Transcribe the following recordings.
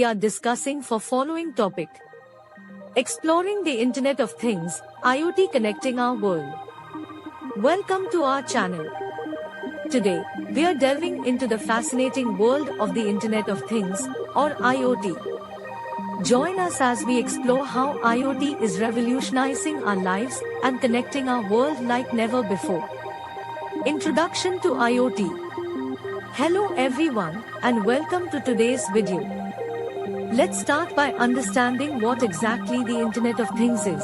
are discussing for following topic. Exploring the Internet of Things, IoT connecting our world. Welcome to our channel. Today, we are delving into the fascinating world of the Internet of Things, or IoT. Join us as we explore how IoT is revolutionizing our lives and connecting our world like never before. Introduction to IoT. Hello everyone, and welcome to today's video. Let's start by understanding what exactly the Internet of Things is.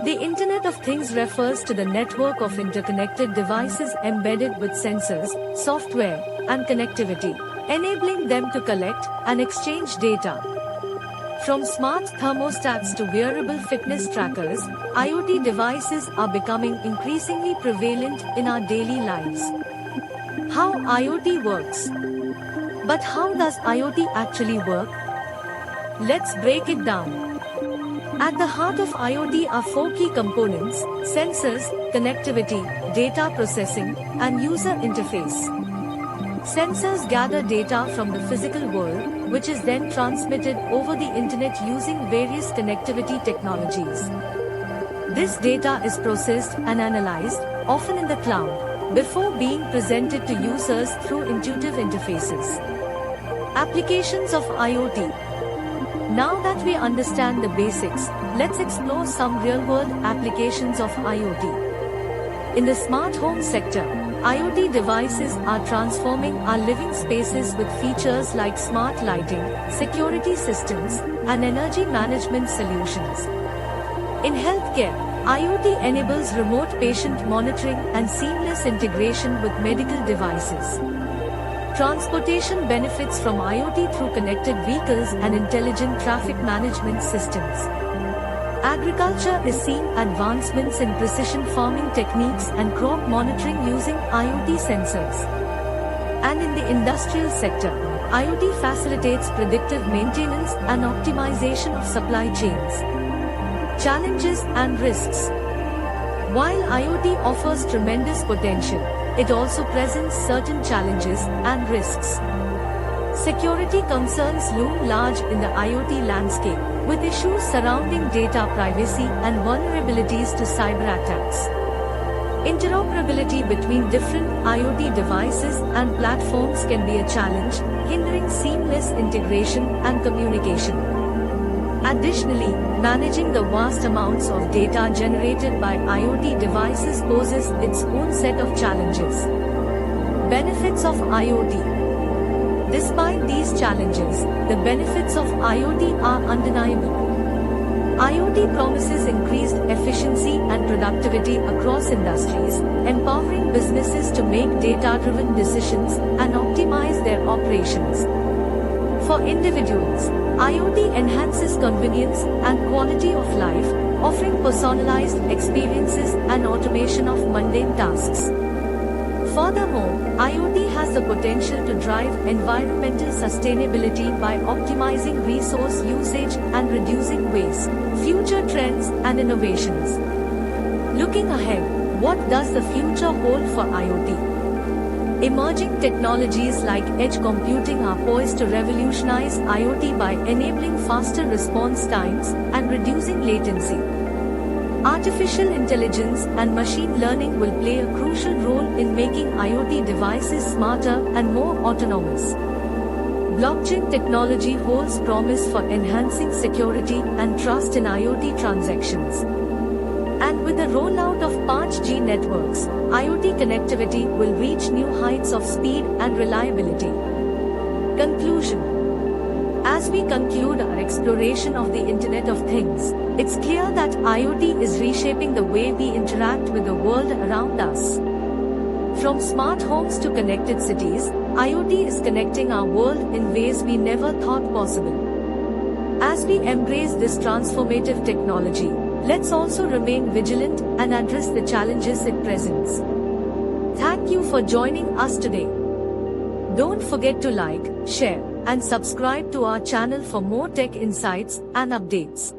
The Internet of Things refers to the network of interconnected devices embedded with sensors, software, and connectivity, enabling them to collect and exchange data. From smart thermostats to wearable fitness trackers, IoT devices are becoming increasingly prevalent in our daily lives. How IoT works. But how does IoT actually work? Let's break it down. At the heart of IoT are four key components: sensors, connectivity, data processing, and user interface. Sensors gather data from the physical world, which is then transmitted over the internet using various connectivity technologies. This data is processed and analyzed, often in the cloud, before being presented to users through intuitive interfaces. Applications of IoT. Now that we understand the basics, let's explore some real-world applications of IoT. In the smart home sector, IoT devices are transforming our living spaces with features like smart lighting, security systems, and energy management solutions. In healthcare, IoT enables remote patient monitoring and seamless integration with medical devices. Transportation benefits from IoT through connected vehicles and intelligent traffic management systems. Agriculture is seeing advancements in precision farming techniques and crop monitoring using IoT sensors. And in the industrial sector, IoT facilitates predictive maintenance and optimization of supply chains. Challenges and risks. While IoT offers tremendous potential, it also presents certain challenges and risks. Security concerns loom large in the IoT landscape, with issues surrounding data privacy and vulnerabilities to cyber attacks. Interoperability between different IoT devices and platforms can be a challenge, hindering seamless integration and communication. Additionally, managing the vast amounts of data generated by IoT devices poses its own set of challenges. Benefits of IoT. Despite these challenges, the benefits of IoT are undeniable. IoT promises increased efficiency and productivity across industries, empowering businesses to make data-driven decisions and optimize their operations. For individuals, IoT enhances convenience and quality of life, offering personalized experiences and automation of mundane tasks. Furthermore, IoT has the potential to drive environmental sustainability by optimizing resource usage and reducing waste. Future trends and innovations. Looking ahead, what does the future hold for IoT? Emerging technologies like edge computing are poised to revolutionize IoT by enabling faster response times and reducing latency. Artificial intelligence and machine learning will play a crucial role in making IoT devices smarter and more autonomous. Blockchain technology holds promise for enhancing security and trust in IoT transactions. And with the rollout of 5G networks, IoT connectivity will reach new heights of speed and reliability. Conclusion. As we conclude our exploration of the Internet of Things, it's clear that IoT is reshaping the way we interact with the world around us. From smart homes to connected cities, IoT is connecting our world in ways we never thought possible. As we embrace this transformative technology, let's also remain vigilant and address the challenges it presents. Thank you for joining us today. Don't forget to like, share, and subscribe to our channel for more tech insights and updates.